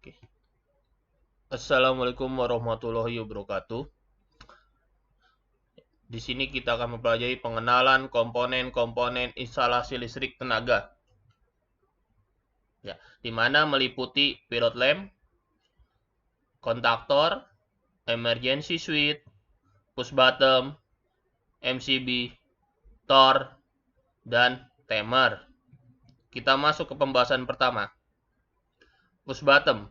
Oke. Assalamualaikum warahmatullahi wabarakatuh. Di sini kita akan mempelajari pengenalan komponen-komponen instalasi listrik tenaga. Ya, di mana meliputi pilot lamp, kontaktor, emergency switch, push button, MCB, tor, dan timer. Kita masuk ke pembahasan pertama. Push button.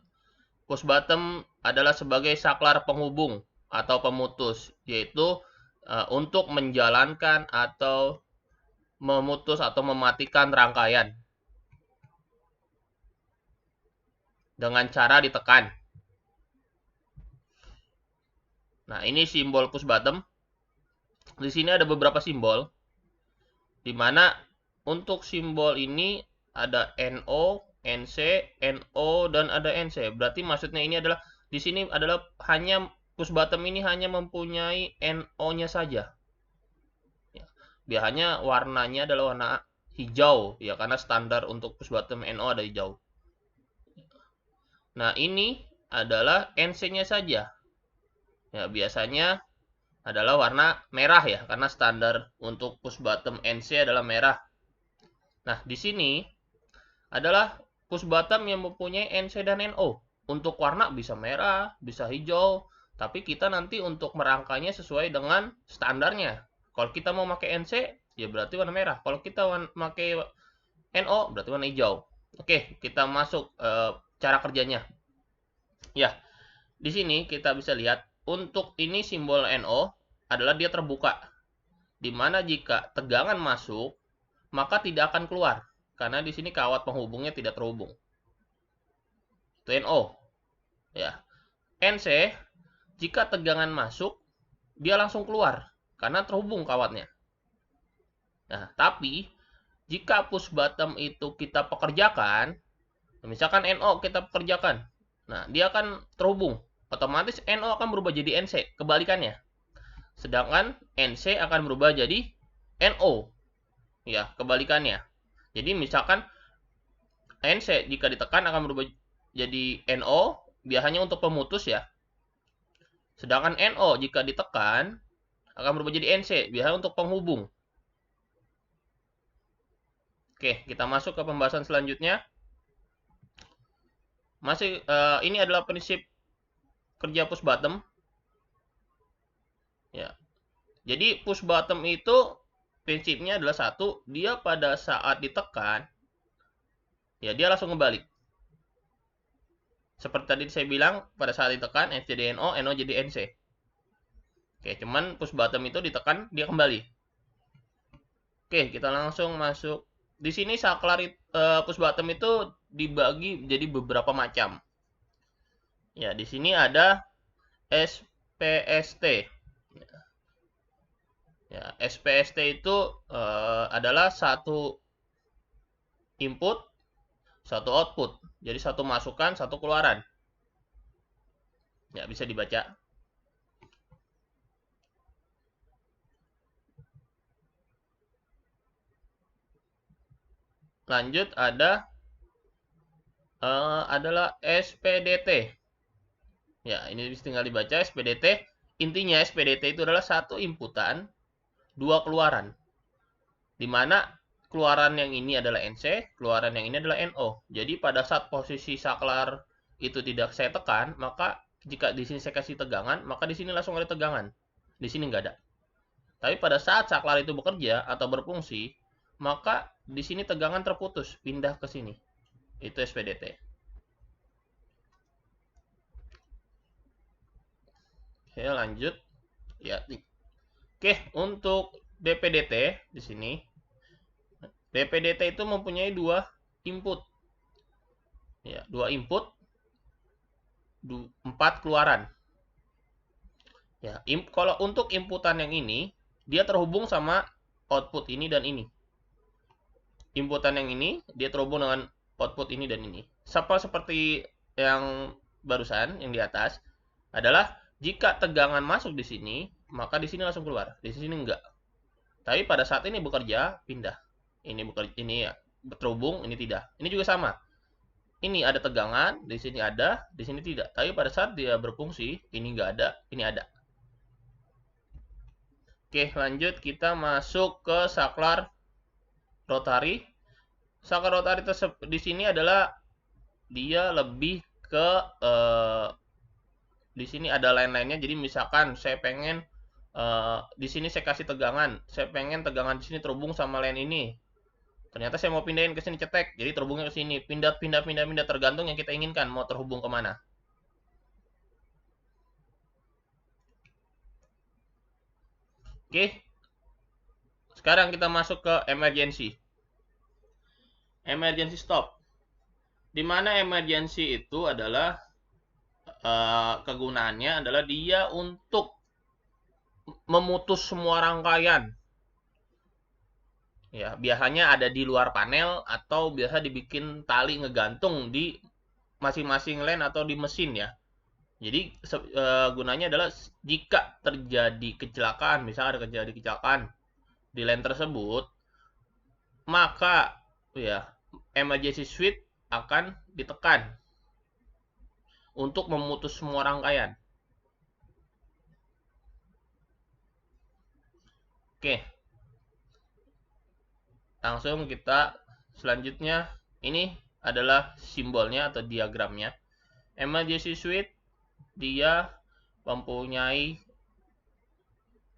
Push button adalah sebagai saklar penghubung atau pemutus, yaitu untuk menjalankan atau memutus atau mematikan rangkaian dengan cara ditekan. Nah, ini simbol push button. Di sini ada beberapa simbol, di mana untuk simbol ini ada NO, NC, NO, dan ada NC. Berarti maksudnya ini adalah di sini adalah hanya push button ini hanya mempunyai NO-nya saja. Biasanya warnanya adalah warna hijau, ya karena standar untuk push button NO ada hijau. Nah, ini adalah NC-nya saja. Ya, biasanya adalah warna merah ya, karena standar untuk push button NC adalah merah. Nah, di sini adalah push button yang mempunyai NC dan NO. Untuk warna bisa merah, bisa hijau, tapi kita nanti untuk merangkainya sesuai dengan standarnya. Kalau kita mau pakai NC, ya berarti warna merah. Kalau kita pakai NO, berarti warna hijau. Oke, kita masuk cara kerjanya. Ya, di sini kita bisa lihat untuk ini simbol NO adalah dia terbuka. Dimana jika tegangan masuk, maka tidak akan keluar. Karena di sini kawat penghubungnya tidak terhubung. Itu NO. Ya. NC, jika tegangan masuk, dia langsung keluar. Karena terhubung kawatnya. Nah, tapi jika push button itu kita pekerjakan, misalkan NO kita pekerjakan, nah dia akan terhubung. Otomatis NO akan berubah jadi NC, kebalikannya. Sedangkan NC akan berubah jadi NO. Ya, kebalikannya. Jadi misalkan NC jika ditekan akan berubah jadi NO, biasanya untuk pemutus ya. Sedangkan NO jika ditekan akan berubah jadi NC, biasanya untuk penghubung. Oke, kita masuk ke pembahasan selanjutnya. Ini adalah prinsip kerja push button. Ya. Jadi push button itu prinsipnya adalah satu, dia pada saat ditekan, ya dia langsung kembali. Seperti tadi saya bilang, pada saat ditekan, NC jadi NO, NO jadi NC. Oke, cuman push button itu ditekan, dia kembali. Oke, kita langsung masuk. Di sini saklar push button itu dibagi jadi beberapa macam. Ya, di sini ada SPST. Ya, SPST itu adalah satu input, satu output. Jadi satu masukan, satu keluaran. Ya, bisa dibaca. Lanjut adalah SPDT. Ya, ini tinggal dibaca SPDT. Intinya SPDT itu adalah satu inputan, dua keluaran. Di mana keluaran yang ini adalah NC, keluaran yang ini adalah NO. Jadi pada saat posisi saklar itu tidak saya tekan, maka jika di sini saya kasih tegangan, maka di sini langsung ada tegangan. Di sini nggak ada. Tapi pada saat saklar itu bekerja atau berfungsi, maka di sini tegangan terputus, pindah ke sini. Itu SPDT. Oke, lanjut. Ya. Oke, untuk DPDT di sini. DPDT itu mempunyai dua input. Ya, dua input, 4 keluaran. Ya, kalau untuk inputan yang ini, dia terhubung sama output ini dan ini. Inputan yang ini, dia terhubung dengan output ini dan ini. Seperti yang barusan, yang di atas, adalah jika tegangan masuk di sini, maka di sini langsung keluar. Di sini enggak. Tapi pada saat ini bekerja, pindah. Ini bekerja, ini ya terhubung, ini tidak. Ini juga sama. ini ada tegangan, di sini ada, di sini tidak. Tapi pada saat dia berfungsi, ini nggak ada, ini ada. Oke, lanjut kita masuk ke saklar rotari. Saklar rotari di sini adalah dia lebih ke di sini ada line-line-nya. Jadi misalkan saya pengen di sini saya kasih tegangan, saya pengen tegangan di sini terhubung sama line ini. Ternyata saya mau pindahin ke sini cetek, jadi terhubungnya ke sini. Pindah tergantung yang kita inginkan mau terhubung kemana. Oke, sekarang kita masuk ke emergency. Emergency stop. Dimana emergency itu adalah kegunaannya adalah dia untuk memutus semua rangkaian. Ya, biasanya ada di luar panel atau biasa dibikin tali ngegantung di masing-masing line atau di mesin ya. Jadi gunanya adalah jika terjadi kecelakaan, misalnya ada terjadi kecelakaan di line tersebut, maka ya emergency switch akan ditekan untuk memutus semua rangkaian. Oke. Langsung kita selanjutnya, ini adalah simbolnya atau diagramnya. Emergency switch dia mempunyai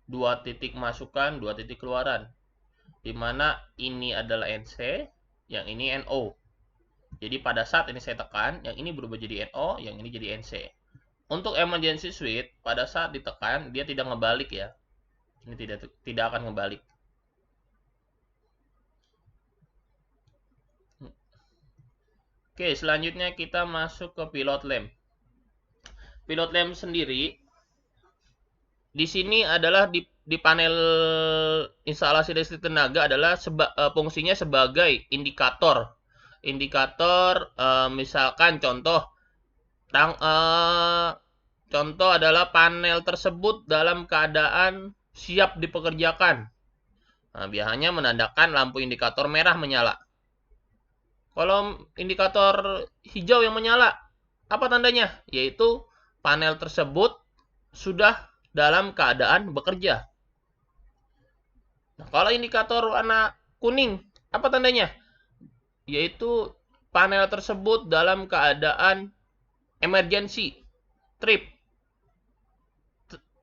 2 titik masukan, 2 titik keluaran. Dimana ini adalah NC, yang ini NO. Jadi pada saat ini saya tekan, yang ini berubah jadi NO, yang ini jadi NC. Untuk emergency switch, pada saat ditekan, dia tidak ngebalik ya. Ini tidak akan ngebalik. Oke, selanjutnya kita masuk ke pilot lamp. Pilot lamp sendiri di sini adalah di panel instalasi listrik tenaga adalah fungsinya sebagai indikator. Misalkan contoh contoh adalah panel tersebut dalam keadaan siap dipekerjakan. Nah, biasanya menandakan lampu indikator merah menyala. Kalau indikator hijau yang menyala, apa tandanya? Yaitu panel tersebut sudah dalam keadaan bekerja. Nah, kalau indikator warna kuning, apa tandanya? Yaitu panel tersebut dalam keadaan emergency, trip.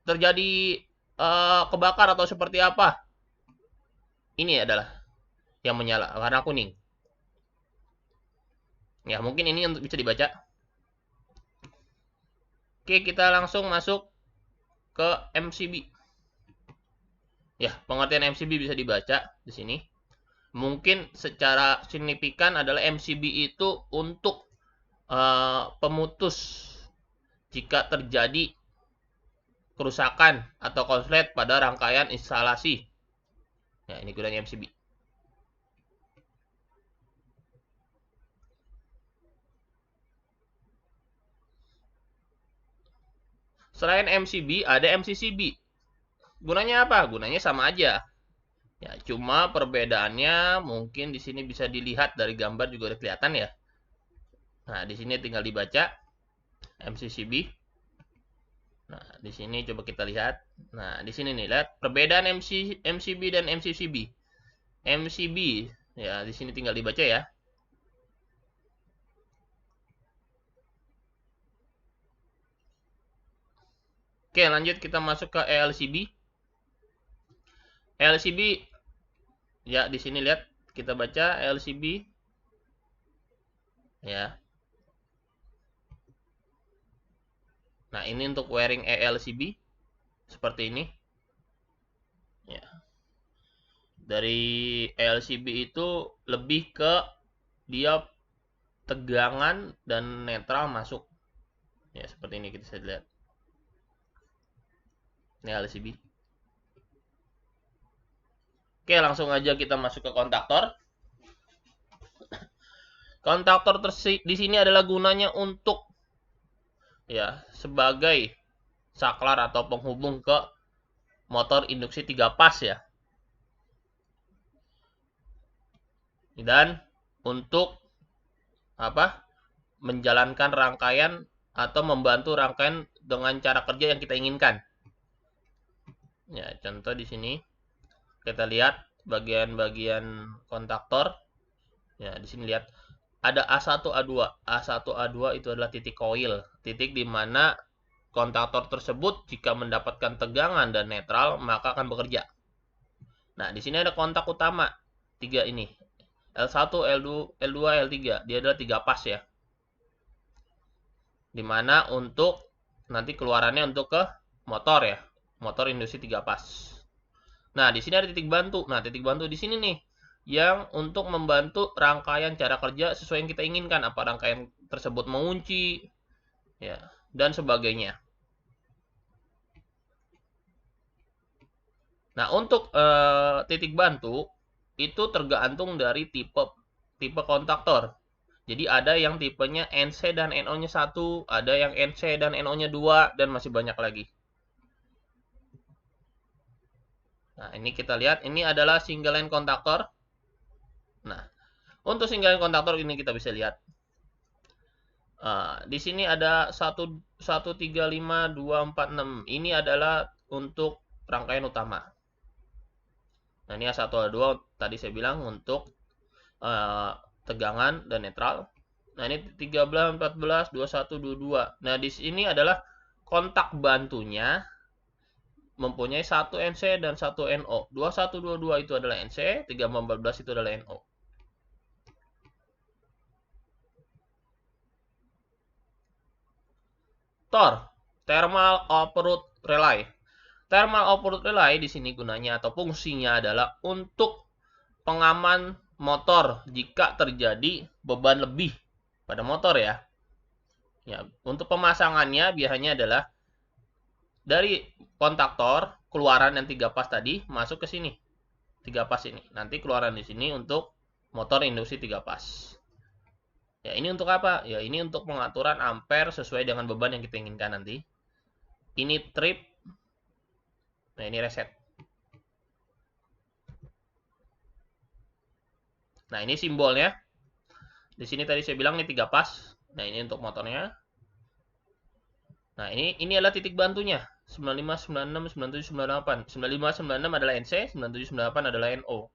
Terjadi kebakar atau seperti apa. Ini adalah yang menyala, warna kuning. Ya, mungkin ini untuk bisa dibaca. Oke, kita langsung masuk ke MCB. Ya, pengertian MCB bisa dibaca di sini. Mungkin secara signifikan adalah MCB itu untuk pemutus jika terjadi kerusakan atau konslet pada rangkaian instalasi. Ya, ini gunanya MCB. Selain MCB, ada MCCB. Gunanya apa? Gunanya sama aja. Ya, cuma perbedaannya mungkin di sini bisa dilihat dari gambar juga udah kelihatan ya. Nah, di sini tinggal dibaca MCCB. Nah, di sini coba kita lihat. Nah, di sini nih, lihat perbedaan MCB dan MCCB. MCB, ya di sini tinggal dibaca ya. Oke, lanjut kita masuk ke LCB. LCB, ya di sini lihat kita baca LCB, ya. Nah, ini untuk wiring ELCB seperti ini. Ya. Dari LCB itu lebih ke dia tegangan dan netral masuk. Ya, seperti ini kita bisa lihat. Ini LCB. Oke, langsung aja kita masuk ke kontaktor. Kontaktor di sini adalah gunanya untuk ya sebagai saklar atau penghubung ke motor induksi 3 pas ya. Dan untuk apa? menjalankan rangkaian atau membantu rangkaian dengan cara kerja yang kita inginkan. Ya, contoh di sini kita lihat bagian-bagian kontaktor. Ya, di sini lihat ada A1, A2. A1, A2 itu adalah titik koil, titik di mana kontaktor tersebut jika mendapatkan tegangan dan netral maka akan bekerja. Nah, di sini ada kontak utama 3 ini. L1, L2, L3. Dia adalah 3 pas ya. Dimana untuk nanti keluarannya untuk ke motor ya. Motor induksi 3 pas. Nah, di sini ada titik bantu. Nah, titik bantu di sini nih yang untuk membantu rangkaian cara kerja sesuai yang kita inginkan. Apa rangkaian tersebut mengunci ya, dan sebagainya. Nah, untuk titik bantu itu tergantung dari tipe kontaktor. Jadi ada yang tipenya NC dan NO-nya 1, ada yang NC dan NO-nya 2, dan masih banyak lagi. Nah, ini kita lihat, ini adalah single line kontaktor. Nah, untuk single line kontaktor ini kita bisa lihat. Di sini ada 1, 3, 5, 2, 4, 6. Ini adalah untuk rangkaian utama. Nah, ini A1, A2 tadi saya bilang untuk tegangan dan netral. Nah, ini 13, 14, 21, 22. Nah, di sini adalah kontak bantunya mempunyai 1 NC dan 1 NO. 21, 22 itu adalah NC, 13, 14 itu adalah NO. TOR, Thermal Output Relay. Thermal Output Relay di sini gunanya atau fungsinya adalah untuk pengaman motor jika terjadi beban lebih pada motor ya. Ya, untuk pemasangannya biasanya adalah dari kontaktor keluaran yang 3 pas tadi masuk ke sini. 3 pas ini. Nanti keluaran di sini untuk motor induksi 3 pas. Ya, ini untuk apa? Ya, ini untuk pengaturan ampere sesuai dengan beban yang kita inginkan nanti. Ini trip. Nah, ini reset. Nah, ini simbolnya. Di sini tadi saya bilang ini 3 pas. Nah, ini untuk motornya. Nah, ini adalah titik bantunya. 95, 96, 97, 98. 95, 96 adalah NC, 97, 98 adalah NO.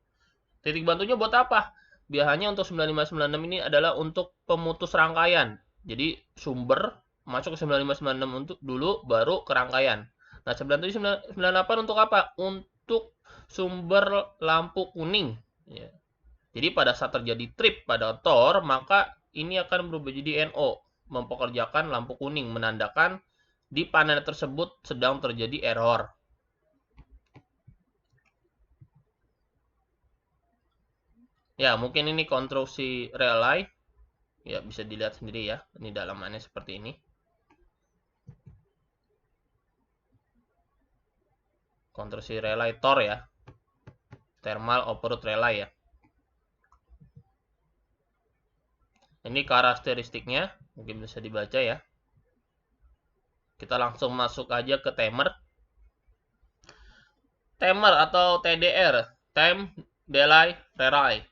Titik bantunya buat apa? Biasanya untuk 95, 96 ini adalah untuk pemutus rangkaian. Jadi sumber masuk ke 95, 96 untuk dulu baru ke rangkaian. Nah, 97, 98 untuk apa? Untuk sumber lampu kuning. Ya. Jadi pada saat terjadi trip pada TOR, maka ini akan berubah jadi NO. Mempekerjakan lampu kuning, menandakan di panel tersebut sedang terjadi error. Ya, mungkin ini konstruksi relay. Ya, bisa dilihat sendiri ya. Ini dalamannya seperti ini. Konstruksi relay TOR ya. Thermal Output Relay ya. Ini karakteristiknya. Mungkin bisa dibaca ya. Kita langsung masuk aja ke timer. Timer atau TDR. Time Delay Relay.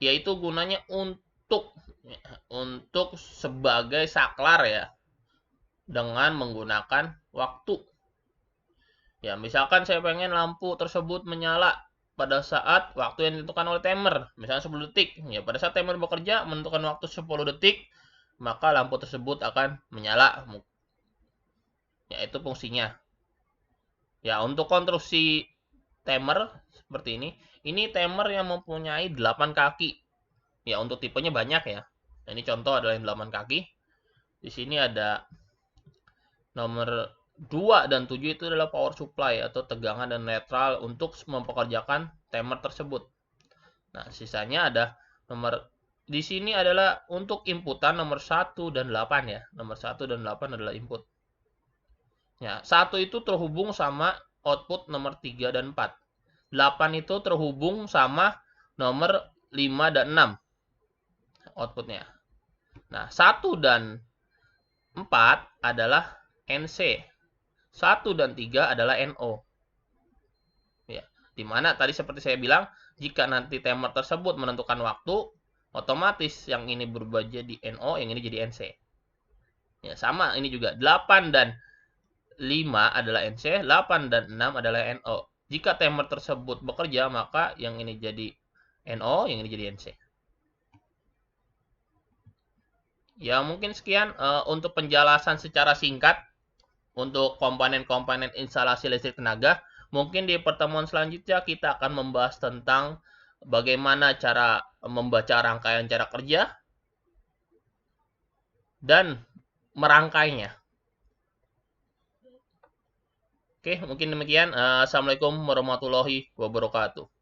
Yaitu gunanya untuk sebagai saklar ya, dengan menggunakan waktu. Ya, misalkan saya pengen lampu tersebut menyala pada saat waktu yang ditentukan oleh timer, misalnya 10 detik. Ya, pada saat timer bekerja menentukan waktu 10 detik, maka lampu tersebut akan menyala. Ya, itu fungsinya. Ya, untuk konstruksi timer seperti ini timer yang mempunyai 8 kaki. Ya, untuk tipenya banyak ya. Nah, ini contoh adalah yang 8 kaki. Di sini ada nomor 2 dan 7 itu adalah power supply atau tegangan dan netral untuk mempekerjakan timer tersebut. Nah, sisanya ada nomor di sini adalah untuk inputan nomor 1 dan 8 ya. Nomor 1 dan 8 adalah input. Ya, 1 itu terhubung sama output nomor 3 dan 4. 8 itu terhubung sama nomor 5 dan 6 outputnya. Nah, 1 dan 4 adalah NC. 1 dan 3 adalah NO. Ya, dimana tadi seperti saya bilang, jika nanti timer tersebut menentukan waktu, Otomatis yang ini berubah jadi NO, yang ini jadi NC. Ya, sama ini juga 8 dan 5 adalah NC, 8 dan 6 adalah NO. Jika timer tersebut bekerja, maka yang ini jadi NO, yang ini jadi NC. Ya, mungkin sekian untuk penjelasan secara singkat untuk komponen-komponen instalasi listrik tenaga. Mungkin di pertemuan selanjutnya kita akan membahas tentang bagaimana cara membaca rangkaian cara kerja dan merangkainya. Oke, mungkin demikian. Assalamualaikum warahmatullahi wabarakatuh.